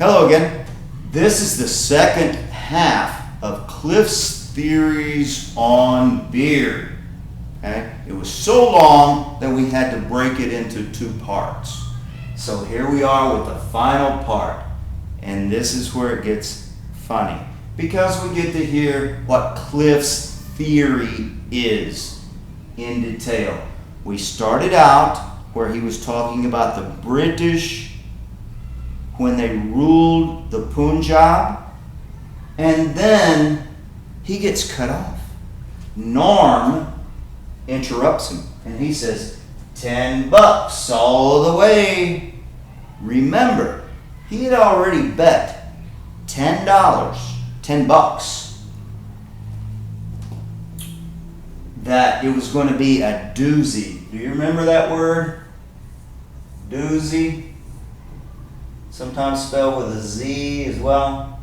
Hello again. This is the second half of Cliff's theories on beer. Okay? It was so long that we had to break it into two parts. So here we are with the final part. And this is where it gets funny, because we get to hear what Cliff's theory is in detail. We started out where he was talking about the British when they ruled the Punjab, and then he gets cut off. Norm interrupts him and he says, $10 all the way. Remember, he had already bet $10, $10, that it was going to be a doozy. Do you remember that word? Doozy. Sometimes spelled with a Z as well.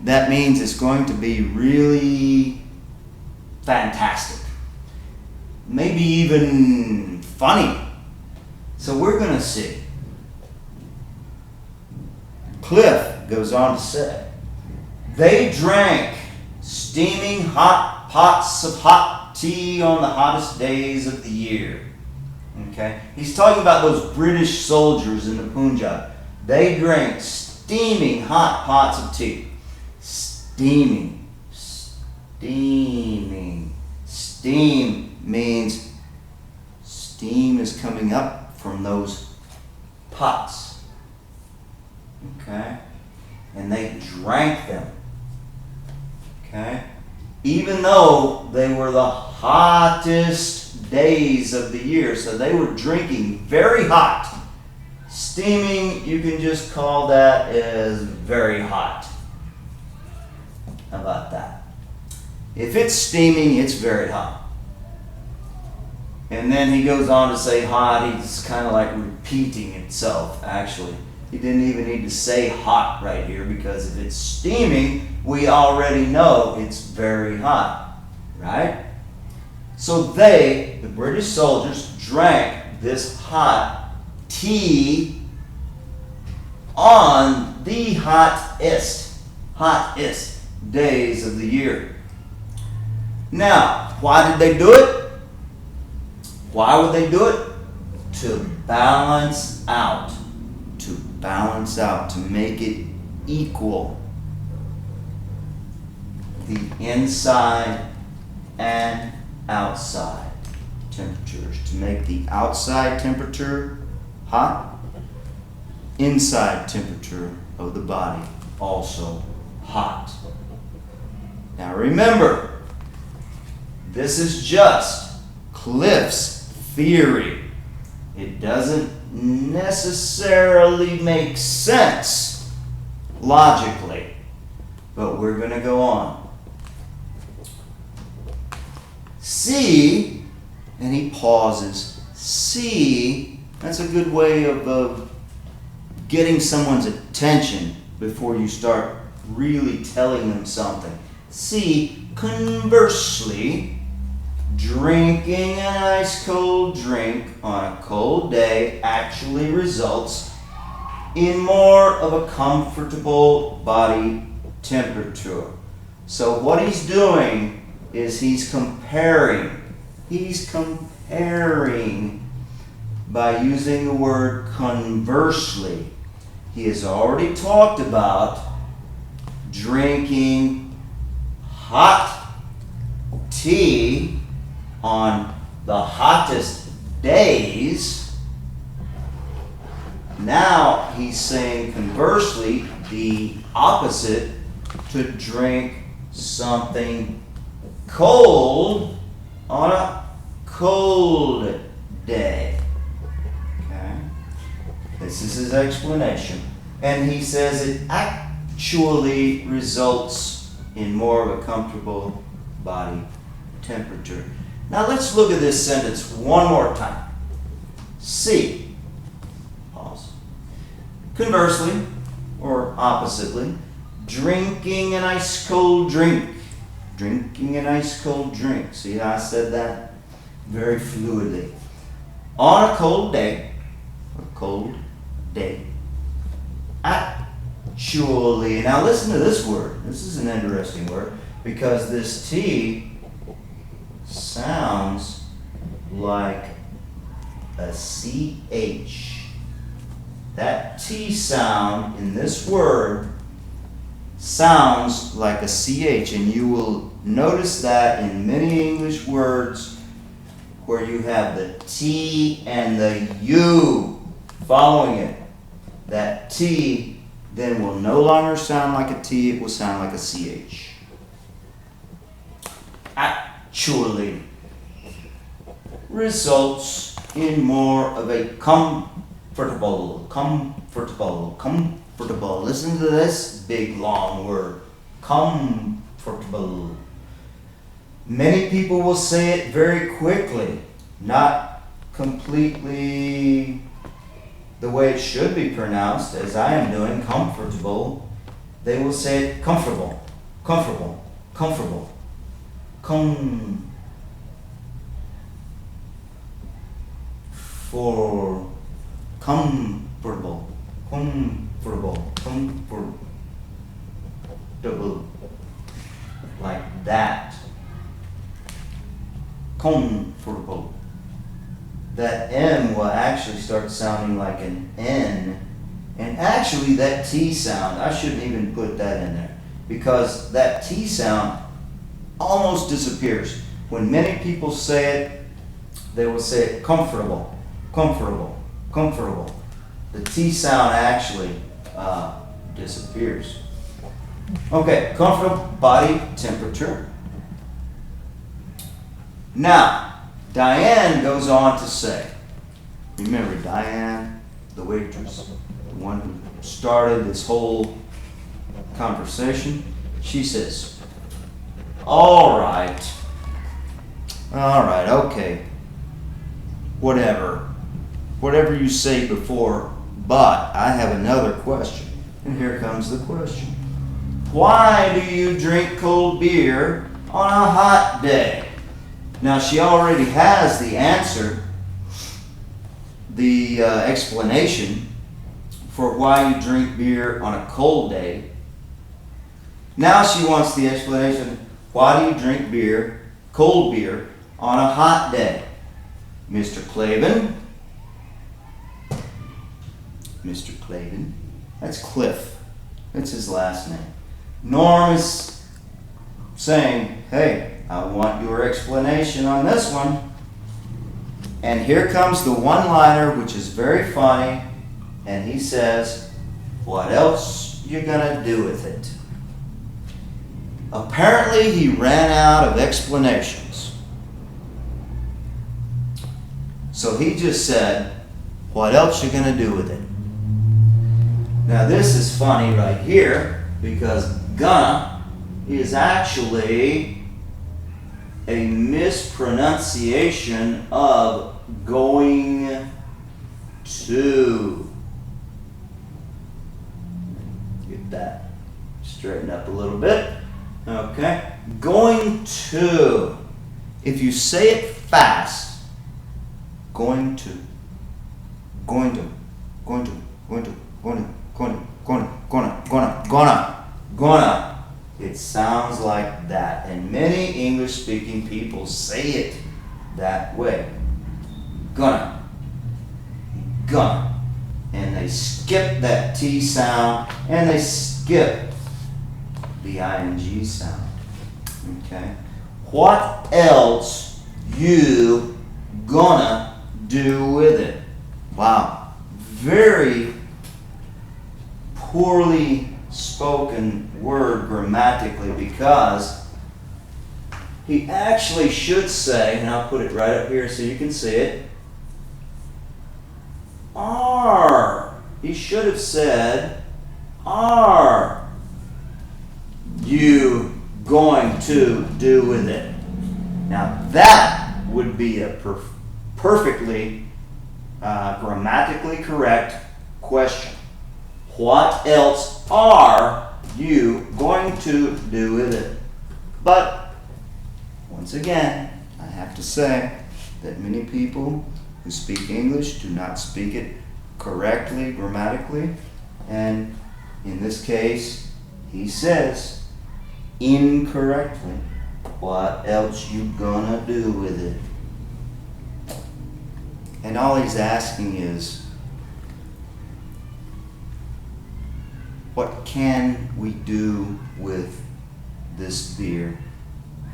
That means it's going to be really fantastic. Maybe even funny. So we're going to see. Cliff goes on to say, they drank steaming hot pots of hot tea on the hottest days of the year. Okay? He's talking about those British soldiers in the Punjab. They drank steaming hot pots of tea. Steaming. Steaming. Steam means steam is coming up from those pots. Okay? And they drank them. Okay? Even though they were the hottest days of the year. So they were drinking very hot. Steaming, you can just call that as very hot. How about that? If it's steaming, it's very hot. And then he goes on to say hot. He's kind of like repeating himself, actually. He didn't even need to say hot right here, because if it's steaming, we already know it's very hot, right? So they, the British soldiers, drank this hot tea on the hottest days of the year. Now, why did they do it? Why would they do it? To balance out. To balance out, to make it equal. The inside and outside temperatures. To make the outside temperature hot, inside temperature of the body also hot. Now remember, this is just Cliff's theory. It doesn't necessarily make sense logically, but we're going to go on. See, and he pauses. See, that's a good way of getting someone's attention before you start really telling them something. See, conversely, drinking an ice cold drink on a cold day actually results in more of a comfortable body temperature. So what he's doing is he's comparing. He's comparing by using the word conversely. He has already talked about drinking hot tea on the hottest days. Now he's saying conversely, the opposite, to drink something cold on a cold day. Okay? This is his explanation. And he says it actually results in more of a comfortable body temperature. Now let's look at this sentence one more time. See, pause. Conversely, or oppositely, drinking an ice cold drink. Drinking an ice cold drink. See how I said that? Very fluidly. On a cold day, at Actually, now listen to this word. This is an interesting word because this T sounds like a CH. That T sound in this word sounds like a CH, and you will notice that in many English words where you have the T and the U following it. That T then will no longer sound like a T, it will sound like a CH. Actually results in more of a comfortable. Listen to this big long word. Comfortable. Many people will say it very quickly, not completely the way it should be pronounced, as I am doing, comfortable. They will say it comfortable, comfortable, comfortable. For comfortable, comfortable, comfortable, like that. Comfortable. That M will actually start sounding like an N. And actually that T sound, I shouldn't even put that in there, because that T sound almost disappears. When many people say it, they will say it comfortable, comfortable, comfortable. The T sound actually disappears. Okay, comfortable body temperature. Now, Diane goes on to say, remember Diane, the waitress, the one who started this whole conversation? She says, all right, okay, whatever you say before, but I have another question. And here comes the question. Why do you drink cold beer on a hot day? Now, she already has the answer, the explanation for why you drink beer on a cold day. Now she wants the explanation, why do you drink beer, cold beer, on a hot day? Mr. Clavin, that's Cliff, that's his last name. Norm is saying, hey, I want your explanation on this one. And here comes the one-liner, which is very funny, and he says, what else you gonna do with it? Apparently he ran out of explanations. So he just said, what else you gonna do with it? Now this is funny right here, because gonna is actually a mispronunciation of going to. Get that straightened up a little bit. Okay. Going to. If you say it fast, going to. Gonna. It sounds like that, and many English-speaking people say it that way. Gonna, and they skip that T sound, and they skip the ing sound. Okay, what else you gonna do with it? Wow, very poorly spoken word grammatically, because he actually should say, and I'll put it right up here so you can see it, are. He should have said, are you going to do with it? Now that would be a perfectly grammatically correct question. What else are you going to do with it? But once again, I have to say that many people who speak English do not speak it correctly, grammatically, and in this case, he says incorrectly, what else you gonna do with it? And all he's asking is, what can we do with this beer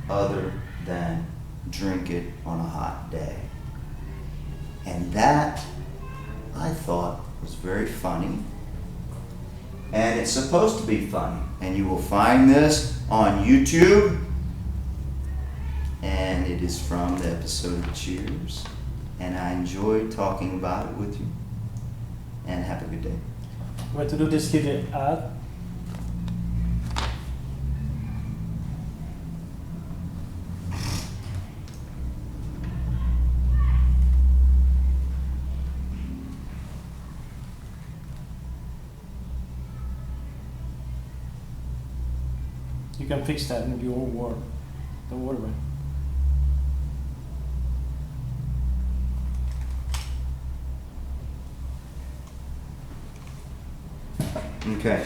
other than drink it on a hot day? And that, I thought, was very funny. And it's supposed to be funny. And you will find this on YouTube. And it is from the episode of Cheers. And I enjoyed talking about it with you. And have a good day. Way to do this little ad. You can fix that in your own word. Don't worry about it. Okay.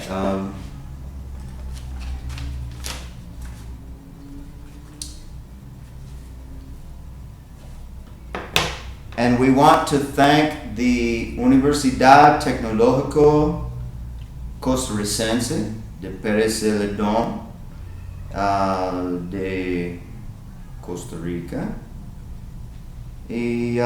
And we want to thank the Universidad Tecnológica Costarricense de Pérez Celedón de Costa Rica. Y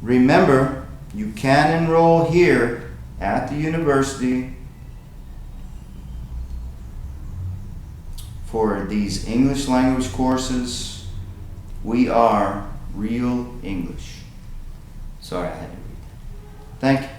remember, you can enroll here at the university for these English language courses. We are Real English. Sorry, I had to read that. Thank you.